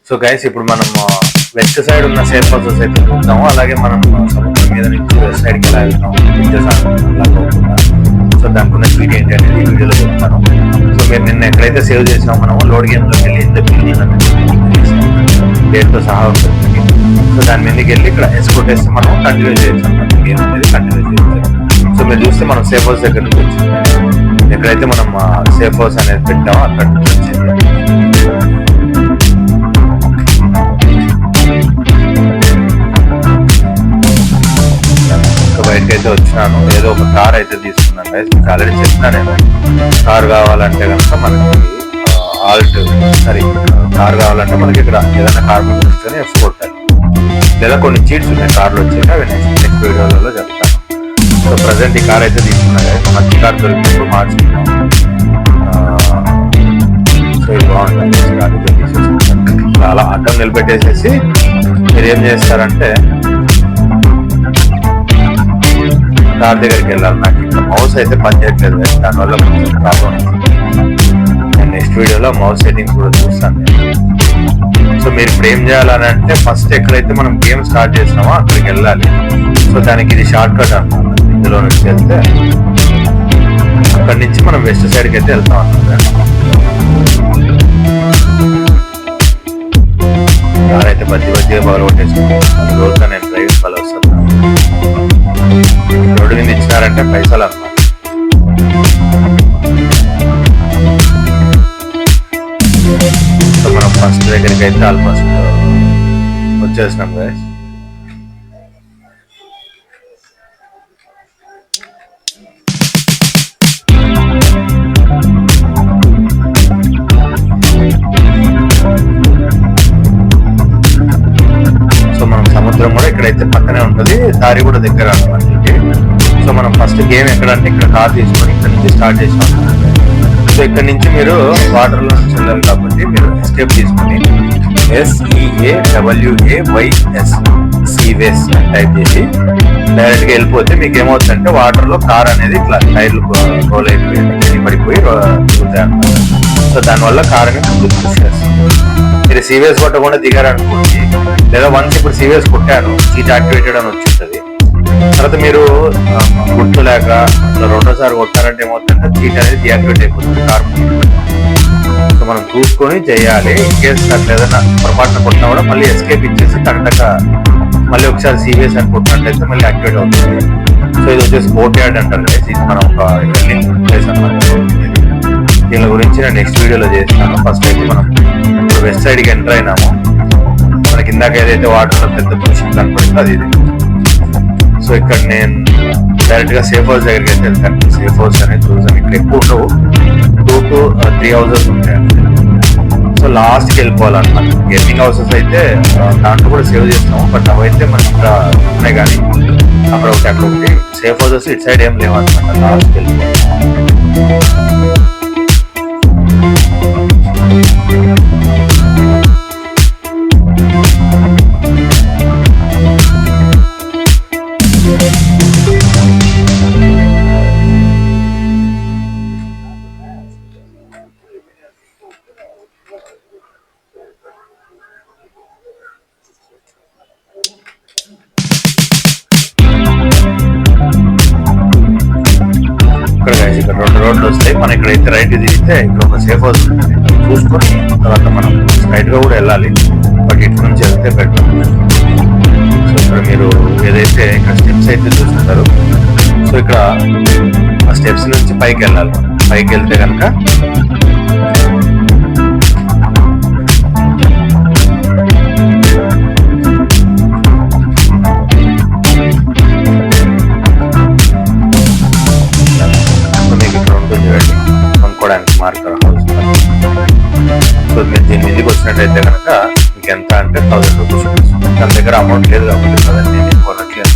So guys ఇప్పుడు మనం west side ఉన్న సేఫ్ హౌసెస్ అయితే చూద్దాము. అలాగే మనం సముద్రం మీద నుంచి వెస్ట్ సైడ్కి ఎలా వెళ్తాం సో దానికి ఉన్న స్పీడ్ ఏంటి అనేది ఈ వీడియోలో చెప్తాను. సో మీరు నిన్న ఎక్కడైతే సేవ్ చేసామో మనము లోడ్ గేమ్లోకి వెళ్ళి ఎంత డేట్తో సహా ఉంటుంది. సో దాని మీదకి వెళ్ళి ఇక్కడ ఎస్కోట్ వేస్తే మనం కంటిన్యూ చేయొచ్చు అనమాట. గేమ్ అనేది కంటిన్యూ చేయొచ్చు. సో మీరు చూస్తే మనం సేఫ్ హౌస్ దగ్గర నుంచి వచ్చింది. ఎక్కడైతే మనం సేఫ్ హౌస్ అనేది పెట్టామో అక్కడ నుంచి వచ్చింది. బయటకి అయితే వచ్చినాను. ఏదో ఒక కార్ అయితే తీసుకున్నాను గైస్. మీకు ఆల్రెడీ చెప్పినా నేను కార్ కావాలంటే కనుక మనకి కార్ కావాలంటే మనకి ఇక్కడ ఏదైనా కార్ తీసుకొని ఎక్స్పోర్ట్ లేదా కొన్ని చీట్స్ ఉన్నాయి కార్లు వచ్చాక అవి నెక్స్ట్ వీడియోలలో చెప్తాను. సో ప్రజెంట్ ఈ కార్ అయితే తీసుకున్నా గైస్. మంచి కార్ దొరికినప్పుడు మార్చుకున్నాం. సో ఇది బాగుంటుంది. కార్ అయితే తీసేసుకుంటాను. అలా అడ్డం నిలబెట్టేసేసి మీరు ఏం చేస్తారంటే కార్ దగ్గరికి వెళ్ళాలి. నాకు ఇక్కడ మౌస్ అయితే పనిచేయట్లేదు, దానివల్ల కొంచెం ప్రాబ్లం. నేను నెక్స్ట్ వీడియోలో మౌస్ సెట్టింగ్ కూడా చూస్తాను. సో మీరు ఇప్పుడు ఏం చేయాలని అంటే ఫస్ట్ ఎక్కడైతే మనం గేమ్ స్టార్ట్ చేసినామో అక్కడికి వెళ్ళాలి. సో దానికి ఇది షార్ట్ కట్ అన్నమాట. ఇందులో నుంచి వెళ్తే అక్కడి నుంచి మనం వెస్ట్ సైడ్కి అయితే వెళ్తాం అన్నమాట. కార్ అయితే బద్దిగా బాగా కొట్టేసుకుంటాను. రోజుగా నేను డ్రైవింగ్ ఫాలో వస్తాను. రోడ్డు మీద ఇచ్చినారంటే పైసలు అన్నమాట. సో మనం ఫస్ట్ దగ్గరికి అయితే ఆల్మోస్ట్ వచ్చేసినాం గైస్. సో మనం సముద్రం కూడా ఇక్కడైతే పక్కనే ఉంటుంది, దారి కూడా దగ్గర అన్నమాట. సో మనం ఫస్ట్ గేమ్ ఎక్కడంటే ఇక్కడ కార్ తీసుకొని ఇక్కడ నుంచి స్టార్ట్ చేసాం. సో ఇక్కడ నుంచి మీరు వాటర్లో నుంచి వెళ్ళాలి కాబట్టి మీరు ఎస్కేప్ తీసుకొని SEAWAYS సీవేస్ టైప్ చేసి డైరెక్ట్గా వెళ్ళిపోతే మీకు ఏమవుతుందంటే వాటర్లో కార్ అనేది ఇట్లా టైర్లు రోల్ అయిపోయి పడిపోయి తిరుగుతాయి అన్నమాట. సో దానివల్ల కార్ అనేది ముందుకు పుష్ చేస్తుంది. మీరు సీవేస్ కొట్టకుండా దిగారనుకోండి, లేదా వన్స్ ఇప్పుడు సీవేస్ కొట్టాను సీట్ యాక్టివేటెడ్ అని వచ్చింటుంది. తర్వాత మీరు గుర్తులేక రెండోసారి కొట్టారంటే ఏమవుతుందంటే సీట్ అనేది డియాక్టివేట్ అయిపోతుంది కార్. సో మనం చూసుకొని చేయాలి. ఇన్ కేస్ అట్లా ఏదైనా పొరపాటున కొట్టినా కూడా మళ్ళీ ఎస్కేప్ ఇచ్చేసి కరెక్ట్గా మళ్ళీ ఒకసారి సీరియస్ అని కొట్టినట్లయితే మళ్ళీ యాక్టివేట్ అవుతుంది. సో ఇది వచ్చేసి కోర్ట్ యార్డ్ అంటారు కదా, ఇది మనం ఒక ఎర్నింగ్ ప్లేస్ అన్నమాట. దీని గురించి నేను నెక్స్ట్ వీడియోలో చేస్తాను. ఫస్ట్ అయితే మనం ఇప్పుడు వెస్ట్ సైడ్కి ఎంటర్ అయినాము. మనకి ఇందాక ఏదైతే వాటర్లో పెద్ద పొజిషన్ కనపడిందో అది ఇది. సో ఇక్కడ నేను డైరెక్ట్ గా సేఫ్ హౌస్ దగ్గరికి అయితే వెళ్తాను. సేఫ్ హౌస్ అనేది చూసాను ఇక్కడ ఎక్కువ ఉండవు, 2 to 3 హౌసెస్ ఉంటాయి. సో లాస్ట్కి వెళ్ళిపోవాలన్నమాట. గెస్టింగ్ హౌసెస్ అయితే దాంట్లో కూడా సేవ్ చేస్తాము, బట్ అవైతే మనకి ఇక్కడ ఉన్నాయి. కానీ అక్కడ ఒకటి అక్కడ ఒకటి సేఫ్ హౌసెస్ ఇటు సైడ్ ఏం లేవు అనమాట. లాస్ట్కి వెళ్ళిపోవాలి. ఇక్కడ 2 రోడ్లు వస్తాయి. మనం ఇక్కడైతే రైట్ తిరిగితే ఇక్కడ ఒక సేఫ్ హౌస్ ఉంటుంది, చూసుకొని తర్వాత మనం స్ట్రైట్ గా కూడా వెళ్ళాలి, బట్ ఇటు నుంచి వెళ్తే బెటర్. సో ఇక్కడ మీరు ఏదైతే ఇక్కడ స్టెప్స్ అయితే చూస్తుంటారు, సో ఇక్కడ ఆ స్టెప్స్ నుంచి పైకి వెళ్ళాలి. పైకి వెళ్తే కనుక మార్కర్ హౌస్. సో మీరు దీని మీదకి వచ్చినట్టయితే కనుక మీకు ఎంత అంటే 1000 రూపీస్. తన దగ్గర అమౌంట్ లేదు కాబట్టి కదండి నేను కొనట్లేదు.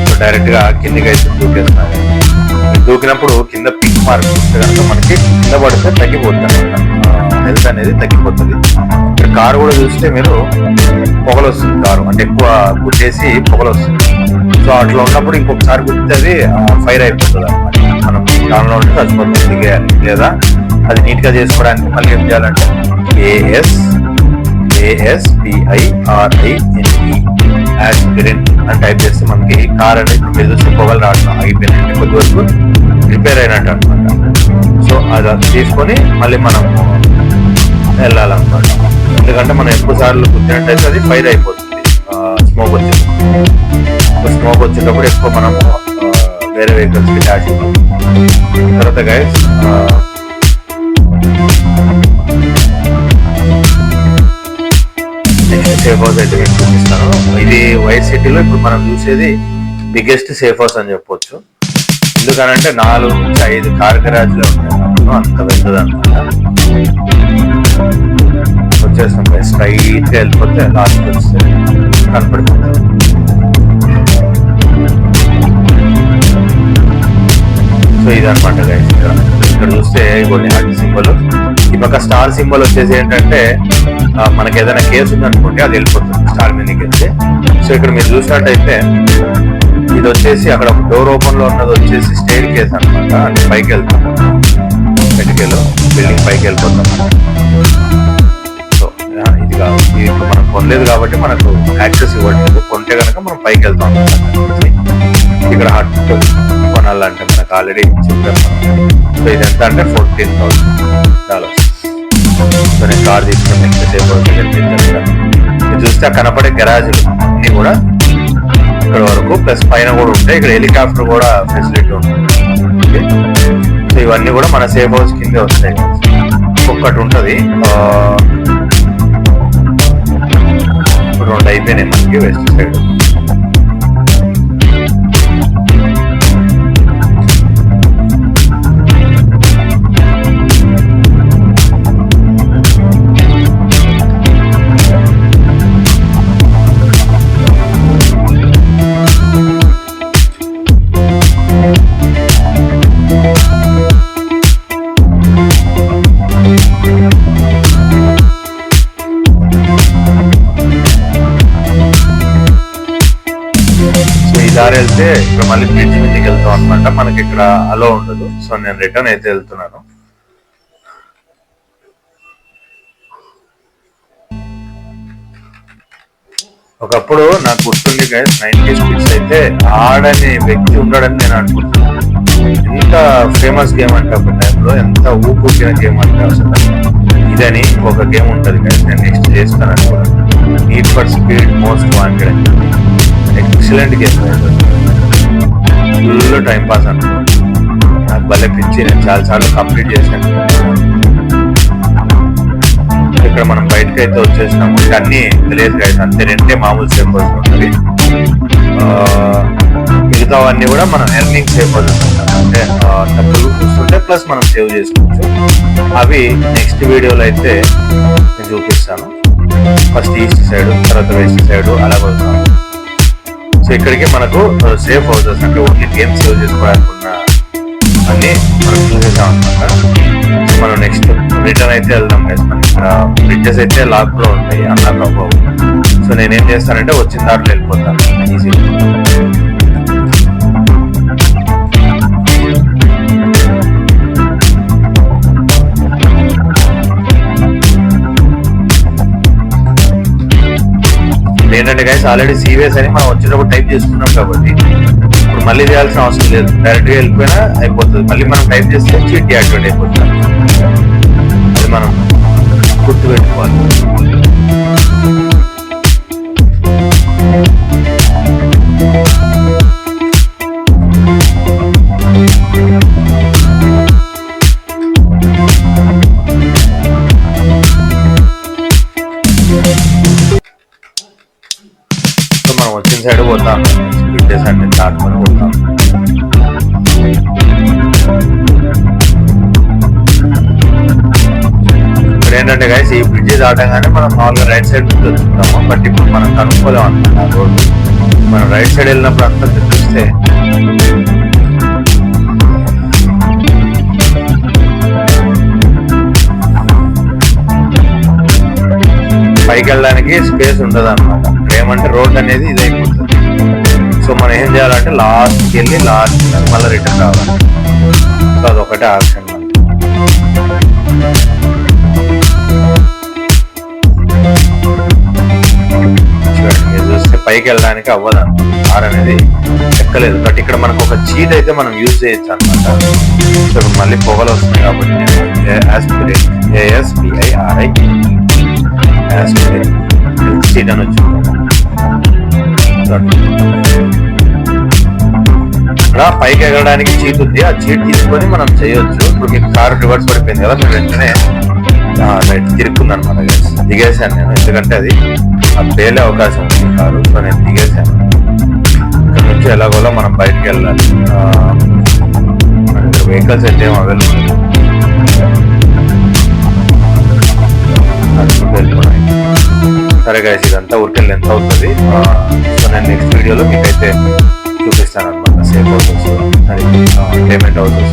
సో డైరెక్ట్ గా కిందికి అయితే దూకేస్తున్నాను. దూకినప్పుడు కింద పింక్ మార్క్ వస్తే కనుక మనకి కింద పడితే తగ్గిపోతుంది అనమాట, హెల్త్ అనేది తగ్గిపోతుంది. ఇక్కడ కారు కూడా చూస్తే మీరు పొగలు వస్తుంది, కారు అంటే ఎక్కువ గుద్దేసి పొగలు వస్తుంది. సో అట్లా ఉన్నప్పుడు ఇంకొకసారి గుర్తే అది ఫైర్ అయిపోతుంది అనమాట. మనం దానిలో ఉంటే చచ్చిపోతుంది, దిగేయాలి. లేదా అది నీట్ గా చేసుకోవడానికి మళ్ళీ ఏం చేయాలంటే ASAP ASPIRINE యాస్పిరిన్ అని టైప్ చేస్తే మనకి కార్ అనేది ఇప్పుడు మీరు చూస్తే పొగలు రావడం ఆగిపోయినట్టు కొద్ది వరకు రిపేర్ అయినట్టు అనమాట. సో అది తీసుకొని మళ్ళీ మనం వెళ్ళాలన్నమాట. ఎందుకంటే మనం ఎక్కువ సార్లు కూర్చున్నట్టయితే అది ఫైర్ అయిపోతుంది, స్మోక్ వచ్చేటప్పుడు. స్మోక్ వచ్చేటప్పుడు ఎక్కువ మనము వేరే వెహికల్స్ కి డాష్ అయిపోతుంది. తర్వాత గైస్ నెక్స్ట్ సేఫ్ హౌస్ అయితే నేను చూపిస్తాను. ఇది వైట్ సిటీలో ఇప్పుడు మనం చూసేది బిగ్గెస్ట్ సేఫ్ హౌస్ అని చెప్పొచ్చు. ఎందుకనంటే 4 నుంచి 5 కార్ గరాజ్లే ఉంటాయి, అంత పెద్దది అనమాట. వచ్చేస్తాం స్ట్రైట్ గా వెళ్ళిపోతే లాస్ట్ వస్తే కనపడిపోతుంది. సో ఇదనమాట గైస్. ఇక్కడ చూస్తే కొన్ని హార్ట్ సింబల్, ఈ పక్క స్టార్ సింబల్ వచ్చేసి ఏంటంటే మనకి ఏదైనా కేసు ఉందనుకుంటే అది వెళ్ళిపోతుంది స్టార్ మీదకి వెళ్తే. సో ఇక్కడ మీరు చూసినట్టయితే ఇది వచ్చేసి అక్కడ డోర్ ఓపెన్ లో ఉన్నది వచ్చేసి స్టేర్ కేస్ అనమాట. అంటే పైకి వెళ్తాం, మెటికల్ బిల్డింగ్ పైకి వెళ్ళిపోతాం. సో ఇది కాదు, ఇది ఇప్పుడు మనం కొనలేదు కాబట్టి మనకు యాక్సెస్ ఇవ్వట్లేదు. కొంటే కనుక మనం పైకి వెళ్తాం. ఇక్కడ హట్ కొనాలంటే మనకు ఆల్రెడీ చెప్పాం. సో ఇది ఎంత అంటే $14,000. సో నేను కార్ తీసుకుని నెక్స్ట్ సేపు ఇది చూస్తే కనపడే గరాజులు అన్ని కూడా ఇక్కడ వరకు ప్లస్ పైన కూడా ఉంటాయి. ఇక్కడ హెలికాప్టర్ కూడా ఫెసిలిటీ ఉంటుంది. సో ఇవన్నీ కూడా మన సేఫ్ హౌస్ కిందే వస్తాయి. ఒక్కటి ఉంటుంది, 2 అయిపోయినాయి మనకి వెస్ట్ సైడ్. దారి వెళ్తే ఇక్కడ మళ్ళీ బ్రిడ్జ్ మీదకి వెళ్తాం అనమాట. మనకి ఇక్కడ అలో ఉండదు. సో నేను రిటర్న్ అయితే వెళ్తున్నాను. ఒకప్పుడు నాకు గుర్తుంది గైస్, 90s కిడ్స్ అయితే ఆడని వ్యక్తి ఉండడని నేను అనుకుంటున్నాను. ఎంత ఫేమస్ గేమ్ అంటే ఒక టైంలో, ఎంత ఊపిన గేమ్ అంటే అసలు ఇదని ఒక గేమ్ ఉంటుంది గైస్. నేను నెక్స్ట్ చేస్తాను అనుకున్నాను. Need for speed most wanted అని చెప్పి excellent game, full time pass అనుకో. నాకు భలే పిచ్చి, నేను చాలా సార్లు కంప్లీట్ చేశాను. ఇక్కడ మనం బయటకు అయితే వచ్చేసినాము. అన్ని తెలియదు గైస్, అంతే 2 మామూలు సేఫ్ హౌస్ ఉంటుంది. మిగతావన్నీ కూడా మనం ఎర్నింగ్ సేఫ్ హౌస్ అంటే డబ్బులు వస్తుంటే ప్లస్ మనం సేవ్ చేసుకోవచ్చు. అవి నెక్స్ట్ వీడియోలో అయితే నేను చూపిస్తాను. ఫస్ట్ ఈస్ట్ సైడ్, తర్వాత వెస్ట్ సైడ్ అలా వస్తాము. సో ఇక్కడికి మనకు సేఫ్ హౌసెస్ అంటే ఓన్లీ గేమ్ సేవ్ చేసుకోవడానికి ఉన్న అన్ని మనం చూసేసాం అనమాట. మనం నెక్స్ట్ రిటర్న్ అయితే వెళ్దాం గైస్. మన ఇక్కడ బ్రిడ్జెస్ అయితే లాక్ లో ఉంటాయి, అన్లాక్ అవ్వవు. సో నేనేం చేస్తానంటే వచ్చిన దాంట్లో వెళ్ళిపోతాను ఈజీగా. ఏంటంటే గైస్ ఆల్రెడీ సీవేస్ అని మనం వచ్చేటప్పుడు టైప్ చేసుకున్నాం కాబట్టి ఇప్పుడు మళ్ళీ చేయాల్సిన అవసరం లేదు. డైరెక్ట్ గా వెళ్ళిపోయినా అయిపోతుంది. మళ్ళీ మనం టైప్ చేస్తే చీట్ డియాక్టివేట్ అయిపోతుంది. అది మనం గుర్తు పెట్టుకోవాలి. మనం వచ్చిన సైడ్ పోతాం, బ్రిడ్జెస్ అన్ని దాటుకొని పోతాం. ఇక్కడ ఏంటంటే గైస్ ఈ బ్రిడ్జ్ దాటగానే మనం మామూలుగా రైట్ సైడ్ నుంచి వచ్చుకుంటాము. బట్ ఇప్పుడు మనం కనుక్కోలేం అనమాట ఆ రోడ్డు. మనం రైట్ సైడ్ వెళ్ళినప్పుడు అంతా చూస్తే పైకి వెళ్ళడానికి స్పేస్ ఉండదు అనమాట. ఏమంటే రోడ్ అనేది ఇది అయిపోతుంది. సో మనం ఏం చేయాలంటే లాస్ట్కి వెళ్ళి లాస్ట్ మళ్ళీ రిటర్న్ రావాలి. సో అదొకటే ఆప్షన్. పైకి వెళ్ళడానికి అవ్వదు అనమాట, కార్ అనేది ఎక్కలేదు. బట్ ఇక్కడ మనకు ఒక చీట్ అయితే మనం యూజ్ చేయొచ్చు అనమాట. సో ఇప్పుడు మళ్ళీ పొగలు వస్తున్నాయి కాబట్టి నేను యాస్పిరేట్ ASPIRI యాస్పిరేట్ చీట్ అని వచ్చి ఇక్కడ పైకి ఎగరడానికి చీట్ ఉంది, ఆ చీట్ తీసుకొని మనం చేయొచ్చు. ఇప్పుడు మీకు కారు రివర్స్ పడిపోయింది కదా, మీరు వెంటనే రైట్ తిరుక్కుంది అనమాట. దిగేసాను నేను, ఎందుకంటే అది పేలే అవకాశం ఉంది కారు. సో నేను దిగేసాను. ఇక్కడ నుంచి ఎలాగోలా మనం బయటకు వెళ్ళాలి. వెహికల్స్ అయితే ఏం అవైలబుల్ వెళ్ళిపోయి. సరే గైస్, ఇదంతా ఊరికెళ్ళి ఎంత అవుతుంది. సో నేను నెక్స్ట్ వీడియోలో మీకైతే చూపిస్తాను అనమాట. సేఫ్ అవుతుంది, పేమెంట్ అవుతుంది.